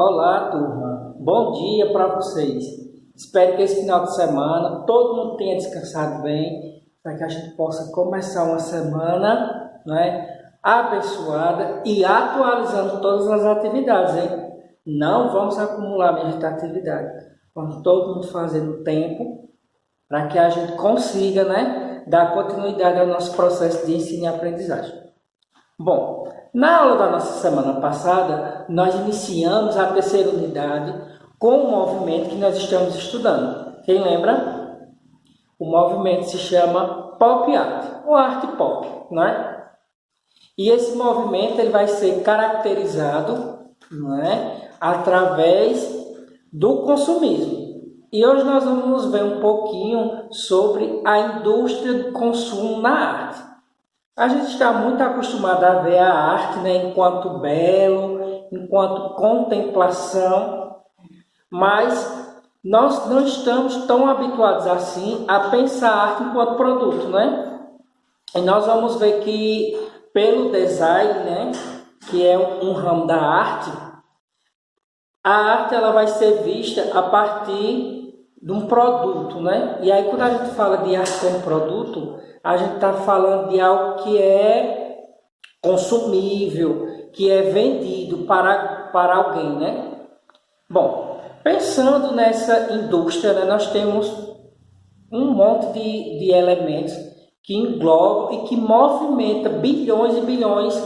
Olá, turma. Bom dia para vocês. Espero que esse final de semana todo mundo tenha descansado bem, para que a gente possa começar uma semana, abençoada e atualizando todas as atividades, hein? Não vamos acumular muita atividade. Vamos todo mundo fazer no tempo, para que a gente consiga, dar continuidade ao nosso processo de ensino e aprendizagem. Bom, na aula da nossa semana passada, nós iniciamos a terceira unidade com o movimento que nós estamos estudando. Quem lembra? O movimento se chama Pop Art, ou arte pop, não é? E esse movimento ele vai ser caracterizado, através do consumismo. E hoje nós vamos ver um pouquinho sobre a indústria do consumo na arte. A gente está muito acostumado a ver a arte, enquanto belo, enquanto contemplação, mas nós não estamos tão habituados assim a pensar a arte enquanto produto, E nós vamos ver que pelo design, que é um ramo da arte, a arte ela vai ser vista a partir de um produto, E aí quando a gente fala de arte como produto, a gente está falando de algo que é consumível, que é vendido para alguém, Bom, pensando nessa indústria, nós temos um monte de elementos que englobam e que movimentam bilhões e bilhões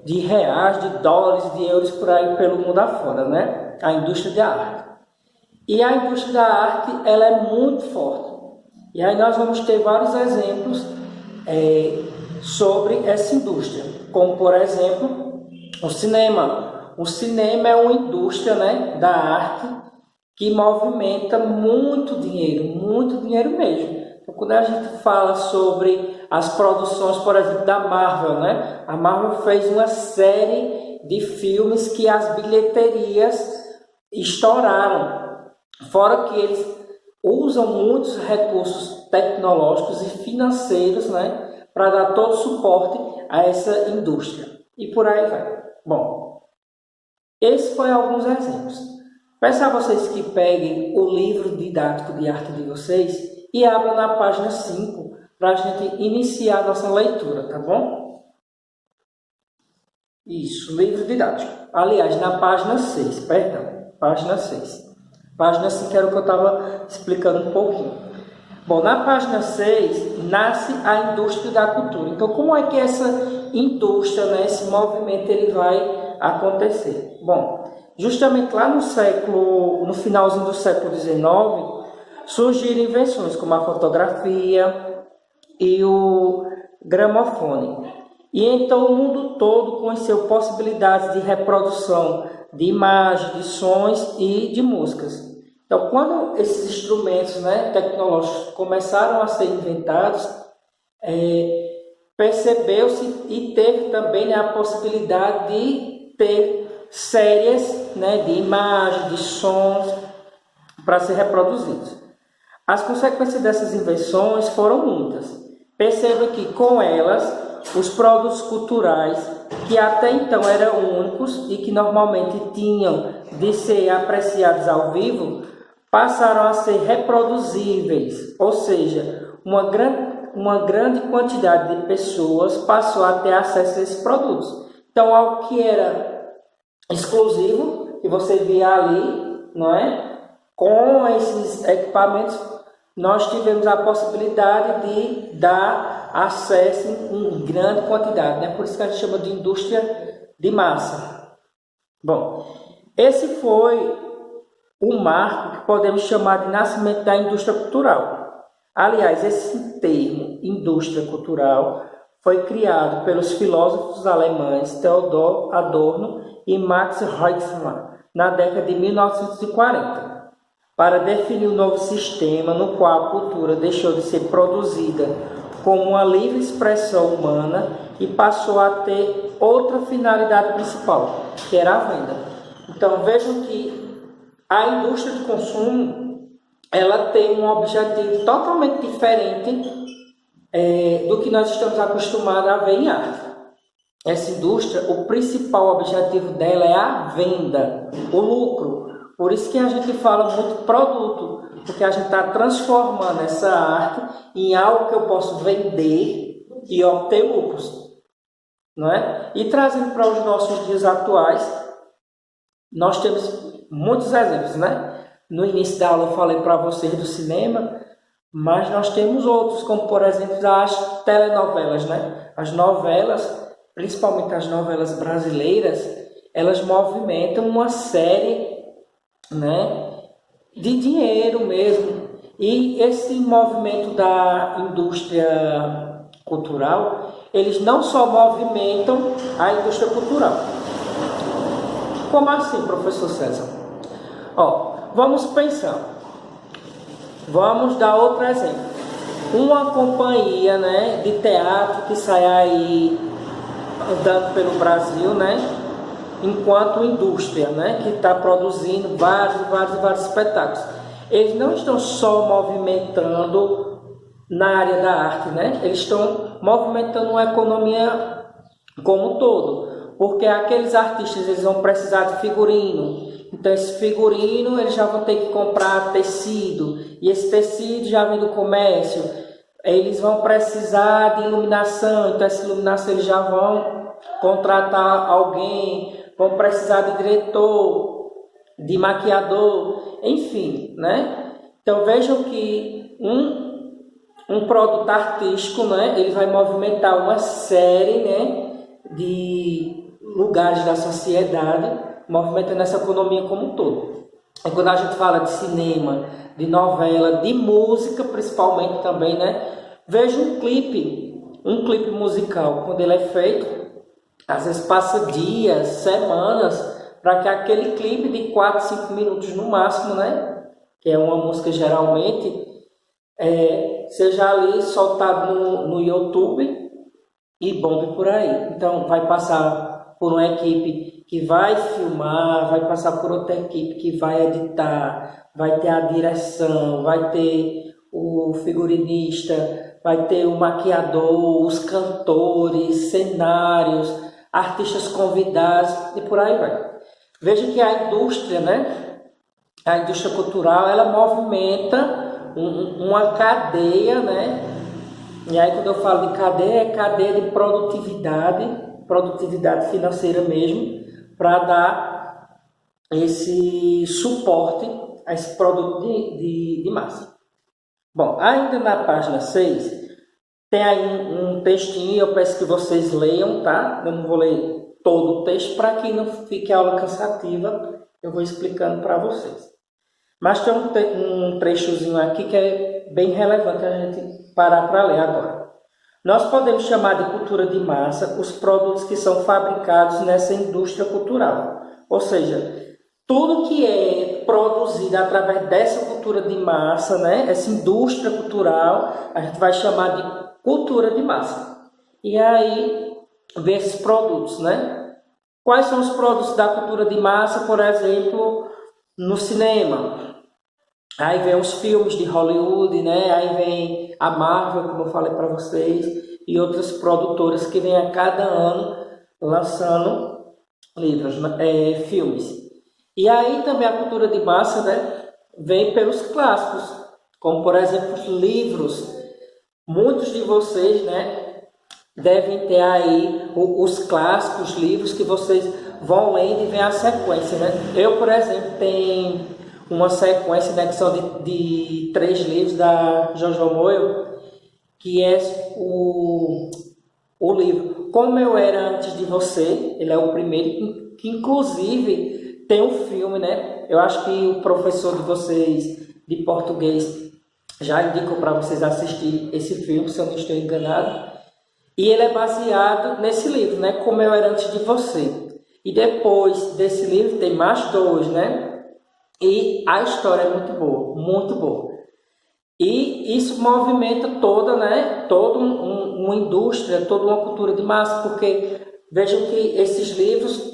de reais, de dólares, de euros por aí pelo mundo afora, A indústria da arte. E a indústria da arte ela é muito forte. E aí nós vamos ter vários exemplos sobre essa indústria, como por exemplo o cinema. O cinema é uma indústria da arte que movimenta muito dinheiro mesmo. Então, quando a gente fala sobre as produções, por exemplo, da Marvel, A Marvel fez uma série de filmes que as bilheterias estouraram. Fora que eles usam muitos recursos tecnológicos e financeiros, para dar todo o suporte a essa indústria. E por aí vai. Bom, esses foram alguns exemplos. Peço a vocês que peguem o livro didático de arte de vocês e abram na página 5 para a gente iniciar a nossa leitura, tá bom? Isso, livro didático. Aliás, na página 6, perdão, página 6. Página 5 era o que eu estava explicando um pouquinho. Bom, na página 6, nasce a indústria da cultura. Então, como é que essa indústria, esse movimento, ele vai acontecer? Bom, justamente lá no finalzinho do século XIX, surgiram invenções como a fotografia e o gramofone. E então o mundo todo conheceu possibilidades de reprodução de imagens, de sons e de músicas. Então, quando esses instrumentos tecnológicos começaram a ser inventados, percebeu-se e teve também a possibilidade de ter séries de imagens, de sons para ser reproduzidos. As consequências dessas invenções foram muitas. Perceba que com elas, os produtos culturais, que até então eram únicos e que normalmente tinham de ser apreciados ao vivo, passaram a ser reproduzíveis, ou seja, uma grande quantidade de pessoas passou a ter acesso a esses produtos. Então, algo que era exclusivo, que você via ali, com esses equipamentos, nós tivemos a possibilidade de dar acesso em grande quantidade, Por isso que a gente chama de indústria de massa. Bom, esse foi o marco que podemos chamar de nascimento da indústria cultural. Aliás, esse termo, indústria cultural, foi criado pelos filósofos alemães Theodor Adorno e Max Reixmann na década de 1940. Para definir um novo sistema no qual a cultura deixou de ser produzida como uma livre expressão humana e passou a ter outra finalidade principal, que era a venda. Então, vejam que a indústria de consumo ela tem um objetivo totalmente diferente do que nós estamos acostumados a ver em arte. essa indústria, o principal objetivo dela é a venda, o lucro. Por isso que a gente fala muito produto, porque a gente está transformando essa arte em algo que eu posso vender e obter lucros, não é? E trazendo para os nossos dias atuais, nós temos muitos exemplos, né? No início da aula eu falei para vocês do cinema, mas nós temos outros, como por exemplo as telenovelas, né? As novelas, principalmente as novelas brasileiras, elas movimentam uma série, né, de dinheiro mesmo. E esse movimento da indústria cultural, eles não só movimentam a indústria cultural. Como assim, professor César? Vamos pensar. Vamos dar outro exemplo. Uma companhia, né, de teatro que sai aí andando pelo Brasil, né, enquanto indústria, né, que está produzindo vários espetáculos. Eles não estão só movimentando na área da arte, né? Eles estão movimentando a economia como um todo, porque aqueles artistas eles vão precisar de figurino. Então esse figurino eles já vão ter que comprar tecido, e esse tecido já vem do comércio. Eles vão precisar de iluminação, então essa iluminação eles já vão contratar alguém, vão precisar de diretor, de maquiador, enfim, né? Então vejam que um produto artístico, né, ele vai movimentar uma série, né, de lugares da sociedade, movimentando essa economia como um todo. E quando a gente fala de cinema, de novela, de música principalmente também, né, veja um clipe musical, quando ele é feito, às vezes passa dias, semanas, para que aquele clipe de 4, 5 minutos no máximo, né, que é uma música geralmente, seja ali soltado no YouTube e bombe por aí. Então vai passar por uma equipe que vai filmar, vai passar por outra equipe que vai editar, vai ter a direção, vai ter o figurinista, vai ter o maquiador, os cantores, cenários, artistas convidados e por aí vai. Veja que a indústria, né, a indústria cultural, ela movimenta uma cadeia, né? E aí quando eu falo de cadeia, é cadeia de produtividade financeira mesmo, para dar esse suporte a esse produto de massa. Bom, ainda na página 6, tem aí um textinho, eu peço que vocês leiam, tá? Eu não vou ler todo o texto, para que não fique a aula cansativa, eu vou explicando para vocês. Mas tem um trechozinho aqui que é bem relevante a gente parar para ler agora. Nós podemos chamar de cultura de massa os produtos que são fabricados nessa indústria cultural. Ou seja, tudo que é produzido através dessa cultura de massa, né, essa indústria cultural, a gente vai chamar de cultura de massa. E aí, ver esses produtos, né? Quais são os produtos da cultura de massa, por exemplo, no cinema? Aí vem os filmes de Hollywood, né? Aí vem a Marvel, como eu falei para vocês, e outras produtoras que vêm a cada ano lançando livros, filmes. E aí também a cultura de massa, né, vem pelos clássicos, como por exemplo os livros. Muitos de vocês, né, devem ter aí os clássicos, livros que vocês vão lendo e vem a sequência, né? Eu, por exemplo, tenho uma sequência, né, que são de 3 livros da Jojo Moyo, que é o livro Como Eu Era Antes de Você. Ele é o primeiro, que inclusive tem um filme, né? Eu acho que o professor de vocês de português já indicou para vocês assistir esse filme, se eu não estou enganado. E ele é baseado nesse livro, né? Como Eu Era Antes de Você. E depois desse livro tem mais 2, né? E a história é muito boa, muito boa. E isso movimenta toda, né, toda uma indústria, toda uma cultura de massa, porque vejam que esses livros,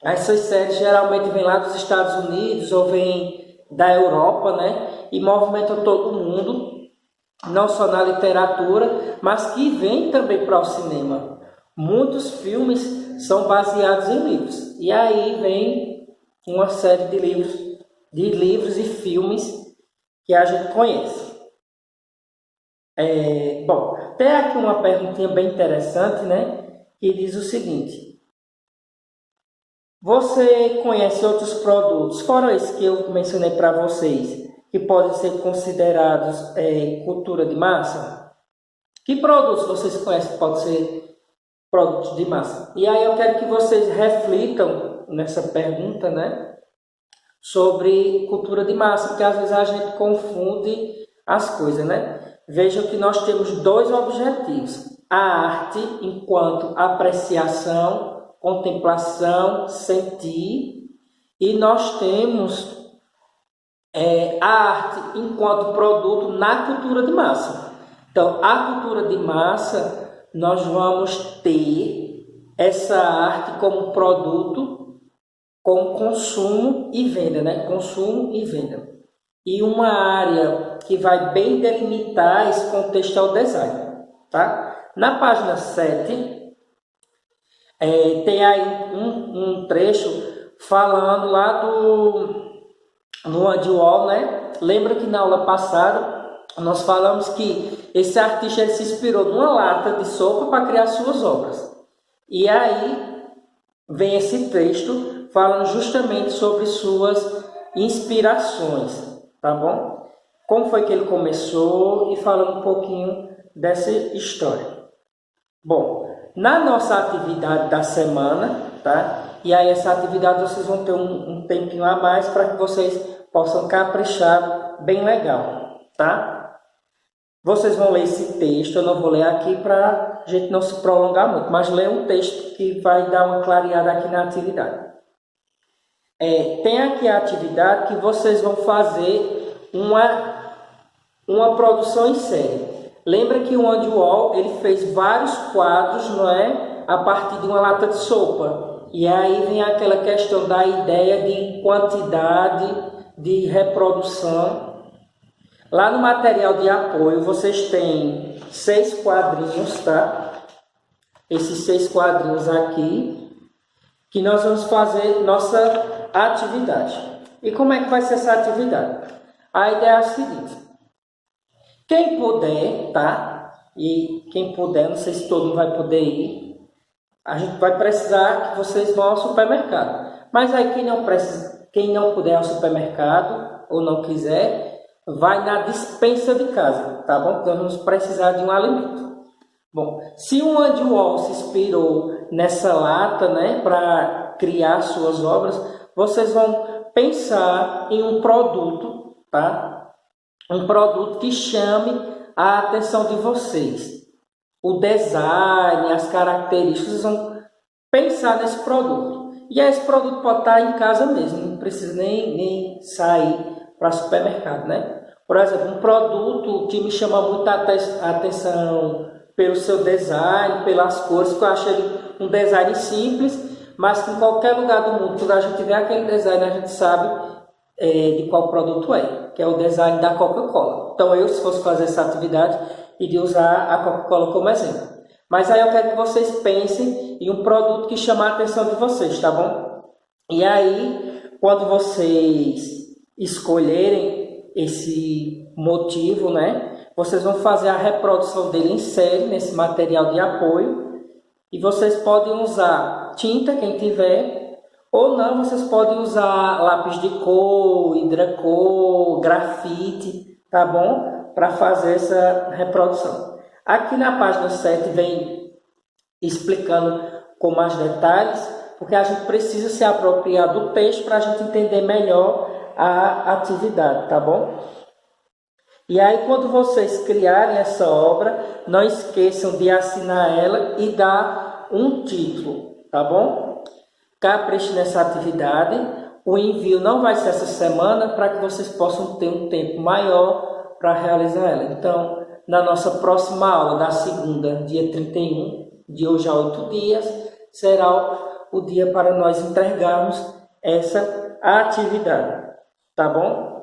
essas séries geralmente vêm lá dos Estados Unidos ou vêm da Europa, né, e movimentam todo mundo, não só na literatura, mas que vem também para o cinema. Muitos filmes são baseados em livros. E aí vem uma série de livros e filmes que a gente conhece. Bom, tem aqui uma perguntinha bem interessante, né? Que diz o seguinte: você conhece outros produtos, fora esse que eu mencionei para vocês, que podem ser considerados cultura de massa? Que produtos vocês conhecem que podem ser produtos de massa? E aí eu quero que vocês reflitam nessa pergunta, né? Sobre cultura de massa, porque às vezes a gente confunde as coisas, né? Vejam que nós temos dois objetivos: a arte enquanto apreciação, contemplação, sentir, e nós temos a arte enquanto produto na cultura de massa. Então, a cultura de massa, nós vamos ter essa arte como produto, como consumo e venda, né? Consumo e venda. E uma área que vai bem delimitar esse contexto é o design, tá? Na página 7, tem aí um trecho falando lá no Andy Warhol, né? Lembra que na aula passada nós falamos que esse artista ele se inspirou numa lata de sopa para criar suas obras. E aí vem esse texto falando justamente sobre suas inspirações. Tá bom? Como foi que ele começou e falando um pouquinho dessa história. Bom, na nossa atividade da semana, tá? E aí essa atividade vocês vão ter um tempinho a mais para que vocês possam caprichar bem legal, tá? Vocês vão ler esse texto, eu não vou ler aqui para a gente não se prolongar muito, mas ler um texto que vai dar uma clareada aqui na atividade. Tem aqui a atividade que vocês vão fazer uma produção em série. Lembra que o Andy Warhol ele fez vários quadros, não é, a partir de uma lata de sopa. E aí vem aquela questão da ideia de quantidade de reprodução. Lá no material de apoio vocês têm 6 quadrinhos, tá? Esses 6 quadrinhos aqui, que nós vamos fazer nossa atividade. E como é que vai ser essa atividade? A ideia é a seguinte: quem puder, tá? E quem puder, não sei se todo mundo vai poder ir, a gente vai precisar que vocês vão ao supermercado. Mas aí quem não puder ir ao supermercado ou não quiser, vai na despensa de casa, tá bom? Então vamos precisar de um alimento. Bom, se o Andy Warhol se inspirou nessa lata, né, para criar suas obras, vocês vão pensar em um produto, tá? Um produto que chame a atenção de vocês. O design, as características, vocês vão pensar nesse produto. E esse produto pode estar em casa mesmo, não precisa nem sair para supermercado, né? Por exemplo, um produto que me chama muita atenção pelo seu design, pelas cores, que eu acho ele um design simples, mas que em qualquer lugar do mundo, quando a gente vê aquele design, a gente sabe de qual produto é, que é o design da Coca-Cola. Então eu, se fosse fazer essa atividade, iria usar a Coca-Cola como exemplo. Mas aí eu quero que vocês pensem em um produto que chama a atenção de vocês, tá bom? E aí, quando vocês escolherem esse motivo, né, vocês vão fazer a reprodução dele em série, nesse material de apoio, e vocês podem usar tinta, quem tiver, ou não, vocês podem usar lápis de cor, hidracor, grafite, tá bom? Para fazer essa reprodução. Aqui na página 7 vem explicando com mais detalhes, porque a gente precisa se apropriar do texto para a gente entender melhor a atividade, tá bom? E aí, quando vocês criarem essa obra, não esqueçam de assinar ela e dar um título, tá bom? Capriche nessa atividade. O envio não vai ser essa semana, para que vocês possam ter um tempo maior para realizar ela. Então, na nossa próxima aula, da segunda, dia 31, de hoje a 8 dias, será o dia para nós entregarmos essa atividade, tá bom?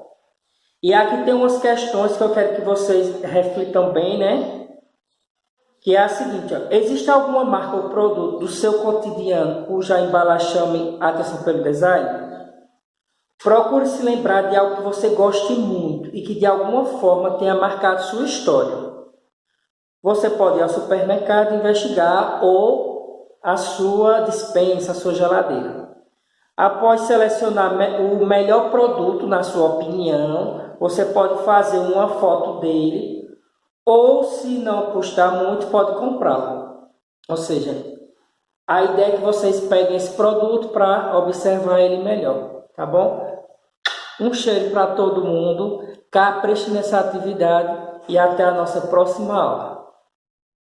E aqui tem umas questões que eu quero que vocês reflitam bem, né? que é a seguinte, ó, existe alguma marca ou produto do seu cotidiano cuja embalagem chame a atenção pelo design? Procure se lembrar de algo que você goste muito e que de alguma forma tenha marcado sua história. Você pode ir ao supermercado investigar ou a sua despensa, a sua geladeira. Após selecionar o melhor produto, na sua opinião, você pode fazer uma foto dele ou, se não custar muito, pode comprá-lo. Ou seja, a ideia é que vocês peguem esse produto para observar ele melhor, tá bom? Um cheiro para todo mundo, capriche nessa atividade e até a nossa próxima aula.